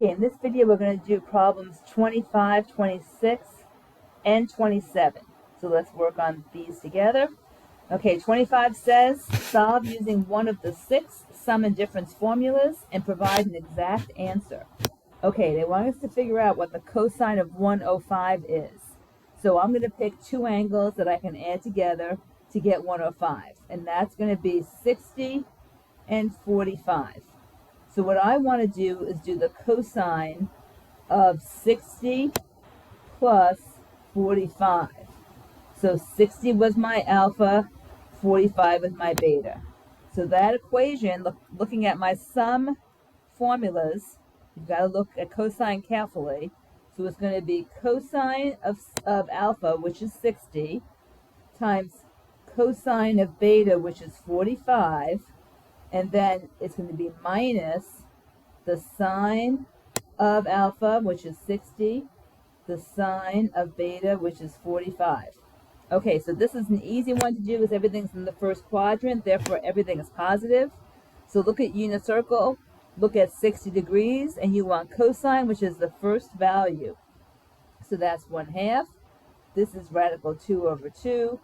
Okay, in this video we're going to do problems 25, 26, and 27. So let's work on these together. Okay, 25 says, solve using one of the 6 sum and difference formulas and provide an exact answer. Okay, they want us to figure out what the cosine of 105 is. So I'm going to pick 2 angles that I can add together to get 105. And that's going to be 60 and 45. So what I want to do is do the cosine of 60 plus 45. So 60 was my alpha, 45 was my beta. So that equation, looking at my sum formulas, you've got to look at cosine carefully. So it's going to be cosine of alpha, which is 60, times cosine of beta, which is 45, and then it's going to be minus the sine of alpha, which is 60, the sine of beta, which is 45. Okay, so this is an easy one to do because everything's in the first quadrant, therefore everything is positive. So look at unit circle, look at 60 degrees, and you want cosine, which is the first value. So that's 1/2. This is radical 2 over 2.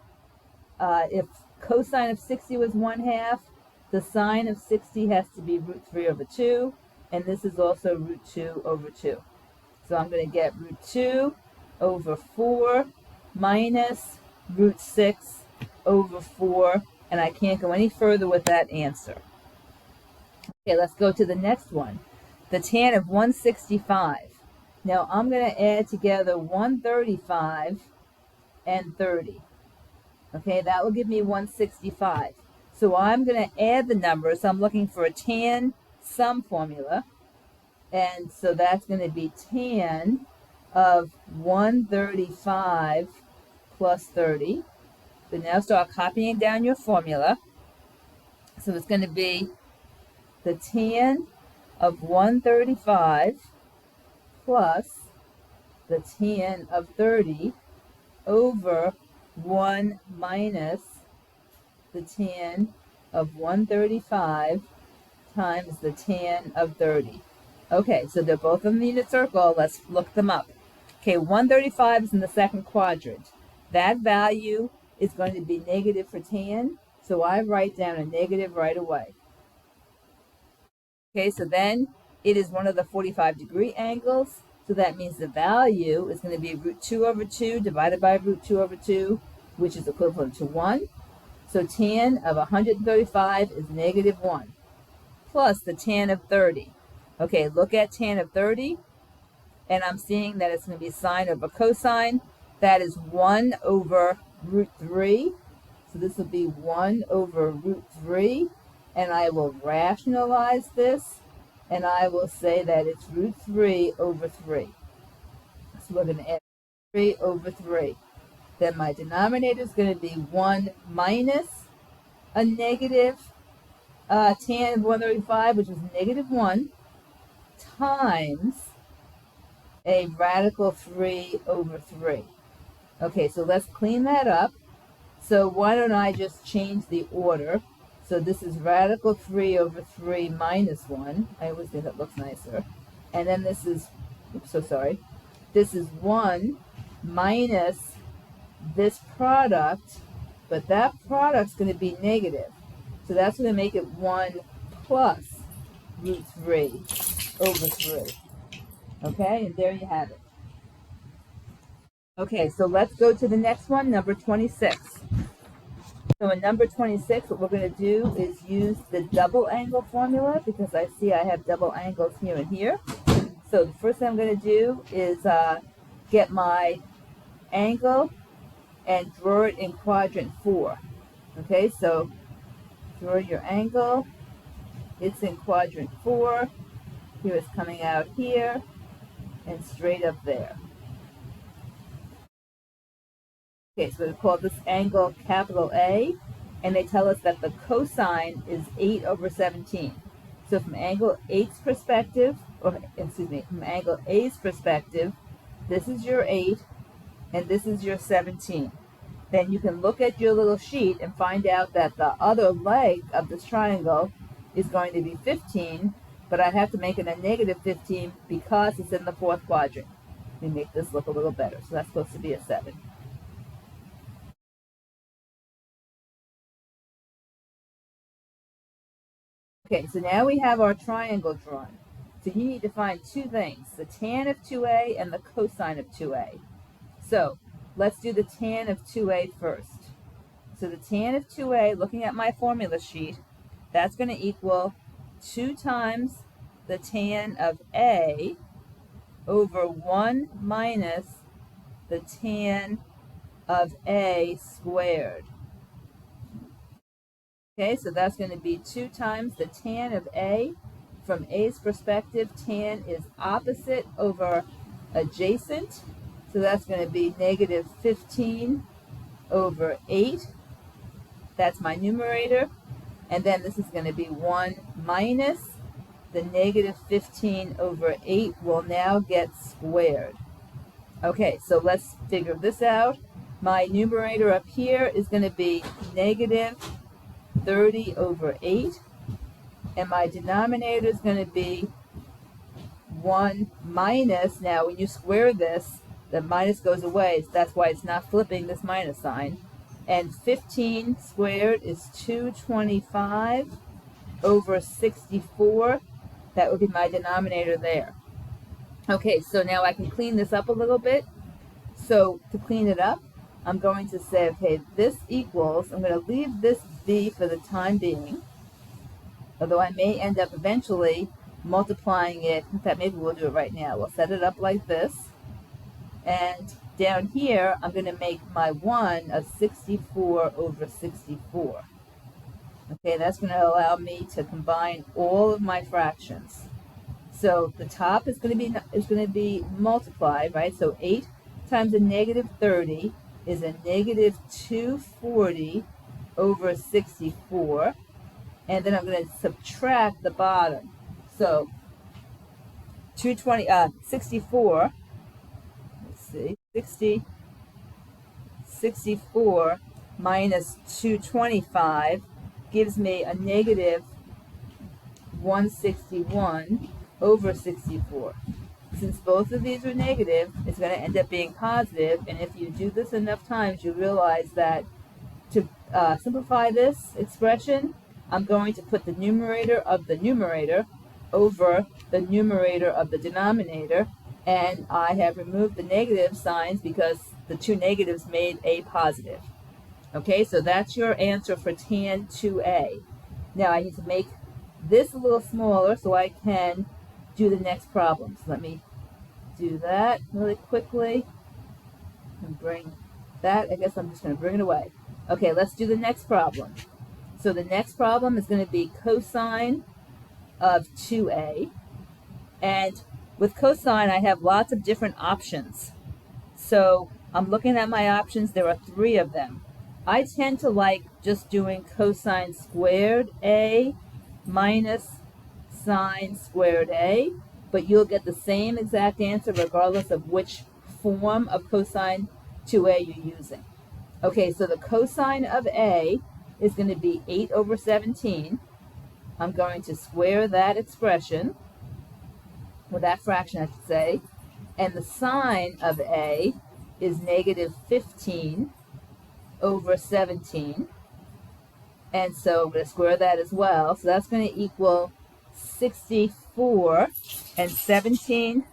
If cosine of 60 was 1/2, the sine of 60 has to be root 3 over 2, and this is also root 2 over 2. So I'm going to get root 2 over 4 minus root 6 over 4, and I can't go any further with that answer. Okay, let's go to the next one. The tan of 165. Now I'm going to add together 135 and 30. Okay, that will give me 165. So I'm going to add the numbers. So I'm looking for a tan sum formula. And so that's going to be tan of 135 plus 30. So now start copying down your formula. So it's going to be the tan of 135 plus the tan of 30 over 1 minus the tan of 135 times the tan of 30. Okay, so they're both in the unit circle. Let's look them up. Okay, 135 is in the second quadrant. That value is going to be negative for tan, so I write down a negative right away. Okay, so then it is one of the 45-degree angles, so that means the value is going to be root 2 over 2 divided by root 2 over 2, which is equivalent to 1. So tan of 135 is negative 1, plus the tan of 30. Okay, look at tan of 30, and I'm seeing that it's going to be sine over cosine. That is 1 over root 3. So this will be 1 over root 3, and I will rationalize this, and I will say that it's root 3 over 3. So we're going to add 3 over 3. Then my denominator is going to be 1 minus a negative tan of 135, which is negative 1, times a radical 3 over 3. Okay, so let's clean that up. So why don't I just change the order? So this is radical 3 over 3 minus 1. I always think that looks nicer. And then this is, oops, so sorry. This is 1 minus this product, but that product's going to be negative. So that's going to make it 1 plus root 3 over 3. Okay, and there you have it. Okay, so let's go to the next one, number 26. So in number 26, what we're going to do is use the double angle formula because I see I have double angles here and here. So the first thing I'm going to do is get my angle and draw it in quadrant 4. Okay, so draw your angle. It's in quadrant 4. Here it's coming out here and straight up there. Okay, so we call this angle capital A, and they tell us that the cosine is 8 over 17. So from angle 8's perspective, or excuse me, from angle A's perspective, this is your 8, and this is your 17. Then you can look at your little sheet and find out that the other leg of this triangle is going to be 15, but I have to make it a negative 15 because it's in the fourth quadrant. Let me make this look a little better. So that's supposed to be a 7. Okay, so now we have our triangle drawn. So you need to find two things, the tan of 2a and the cosine of 2a. So let's do the tan of 2a first. So the tan of 2a, looking at my formula sheet, that's going to equal 2 times the tan of a over 1 minus the tan of a squared. Okay, so that's going to be 2 times the tan of a. From a's perspective, tan is opposite over adjacent. So that's going to be negative 15 over 8. That's my numerator. And then this is going to be 1 minus the negative 15 over 8 will now get squared. Okay, so let's figure this out. My numerator up here is going to be negative 30 over 8. And my denominator is going to be 1 minus, now when you square this, the minus goes away. So that's why it's not flipping this minus sign. And 15 squared is 225 over 64. That would be my denominator there. Okay, so now I can clean this up a little bit. So to clean it up, I'm going to say, okay, this equals, I'm going to leave this b for the time being, although I may end up eventually multiplying it. In fact, maybe we'll do it right now. We'll set it up like this. And down here, I'm going to make my 1 a 64 over 64. Okay, that's going to allow me to combine all of my fractions. So the top is going to be multiplied, right? So 8 times a negative 30 is a negative 240 over 64. And then I'm going to subtract the bottom. So 64, let's see, 64 minus 225 gives me a negative 161 over 64. Since both of these are negative, it's going to end up being positive, and if you do this enough times, you realize that to simplify this expression, I'm going to put the numerator of the numerator over the numerator of the denominator, and I have removed the negative signs because the two negatives made a positive. Okay, so that's your answer for tan 2a. Now I need to make this a little smaller so I can do the next problem. So let me do that really quickly and bring that. I guess I'm just going to bring it away. Okay, let's do the next problem. So the next problem is going to be cosine of 2a. And with cosine, I have lots of different options. So I'm looking at my options. There are 3 of them. I tend to like just doing cosine squared a minus sine squared a, but you'll get the same exact answer regardless of which form of cosine 2a you're using. Okay, so the cosine of a is going to be 8 over 17. I'm going to square that expression, or that fraction I should say, and the sine of a is negative 15 over 17. And so I'm going to square that as well. So that's going to equal 64, and 17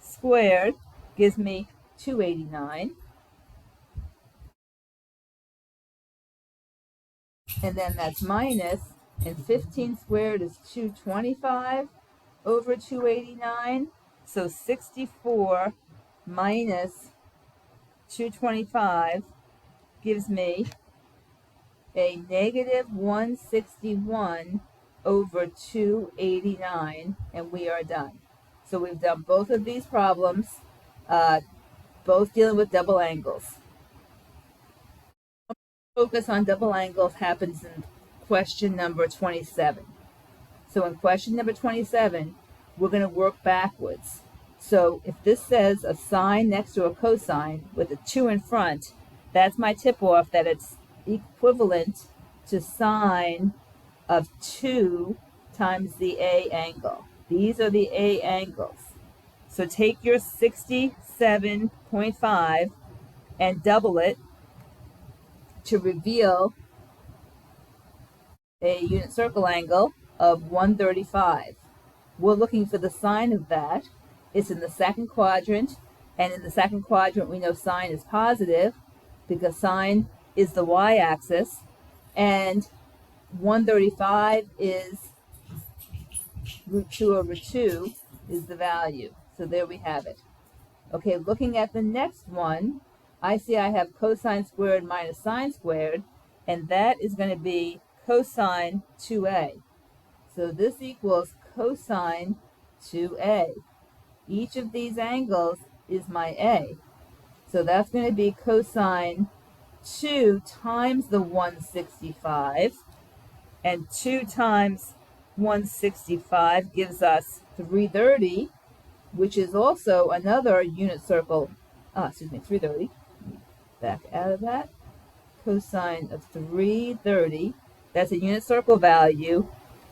squared gives me 289. And then that's minus, and 15 squared is 225 over 289. So 64 minus 225 gives me a negative 161 over 289, and we are done. So we've done both of these problems, both dealing with double angles. Focus on double angles happens in question number 27. So in question number 27, we're going to work backwards. So if this says a sine next to a cosine with a 2 in front, that's my tip-off that it's equivalent to sine of 2 times the A angle. These are the A angles. So take your 67.5 and double it to reveal a unit circle angle of 135. We're looking for the sine of that. It's in the second quadrant, and in the second quadrant we know sine is positive because sine is the y-axis, and 135 is root 2 over 2 is the value. So there we have it. Okay, looking at the next one, I see I have cosine squared minus sine squared, and that is going to be cosine 2a. So this equals cosine 2a. Each of these angles is my a. So that's going to be cosine 2 times the 165, and 2 times 165 gives us 330, which is also another unit circle, 330, back out of that, cosine of 330, that's a unit circle value.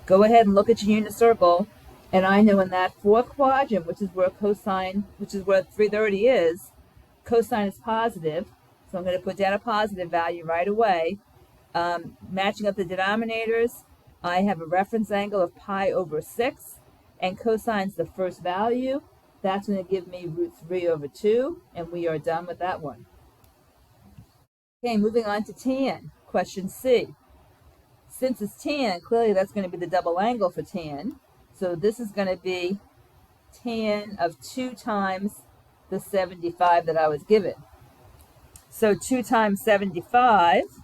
Go ahead and look at your unit circle, and I know in that fourth quadrant, which is where 330 is, cosine is positive, so I'm going to put down a positive value right away. Matching up the denominators, I have a reference angle of pi over 6, and cosine's the first value. That's going to give me root 3 over 2, and we are done with that one. Okay, moving on to tan, question C. Since it's tan, clearly that's going to be the double angle for tan. So this is going to be tan of 2 times the 75 that I was given. So 2 times 75 is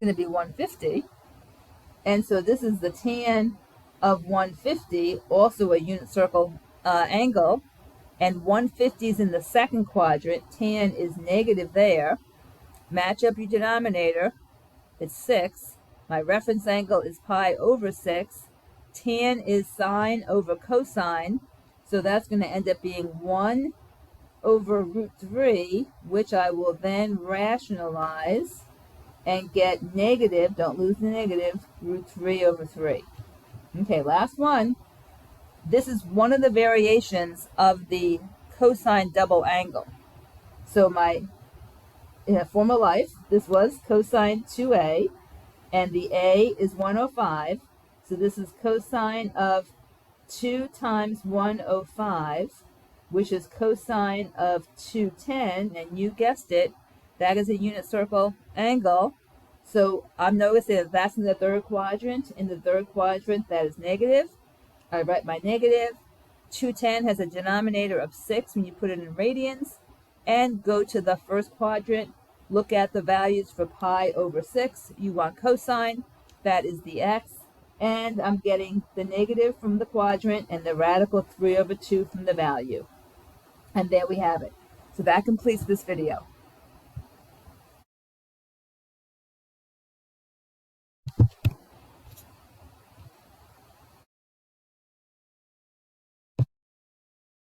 going to be 150. And so this is the tan of 150, also a unit circle angle. And 150 is in the second quadrant. Tan is negative there. Match up your denominator. It's 6. My reference angle is pi over 6. Tan is sine over cosine. So that's going to end up being 1 over root 3, which I will then rationalize and get negative, don't lose the negative, root 3 over 3. Okay, last one. This is one of the variations of the cosine double angle. So in a former life, this was cosine 2a, and the a is 105. So this is cosine of 2 times 105, which is cosine of 210, and you guessed it, that is a unit circle angle. So I'm noticing that that's in the third quadrant. In the third quadrant, that is negative. I write my negative. 210 has a denominator of 6 when you put it in radians. And go to the first quadrant. Look at the values for pi over 6. You want cosine. That is the x. And I'm getting the negative from the quadrant and the radical 3 over 2 from the value. And there we have it. So that completes this video.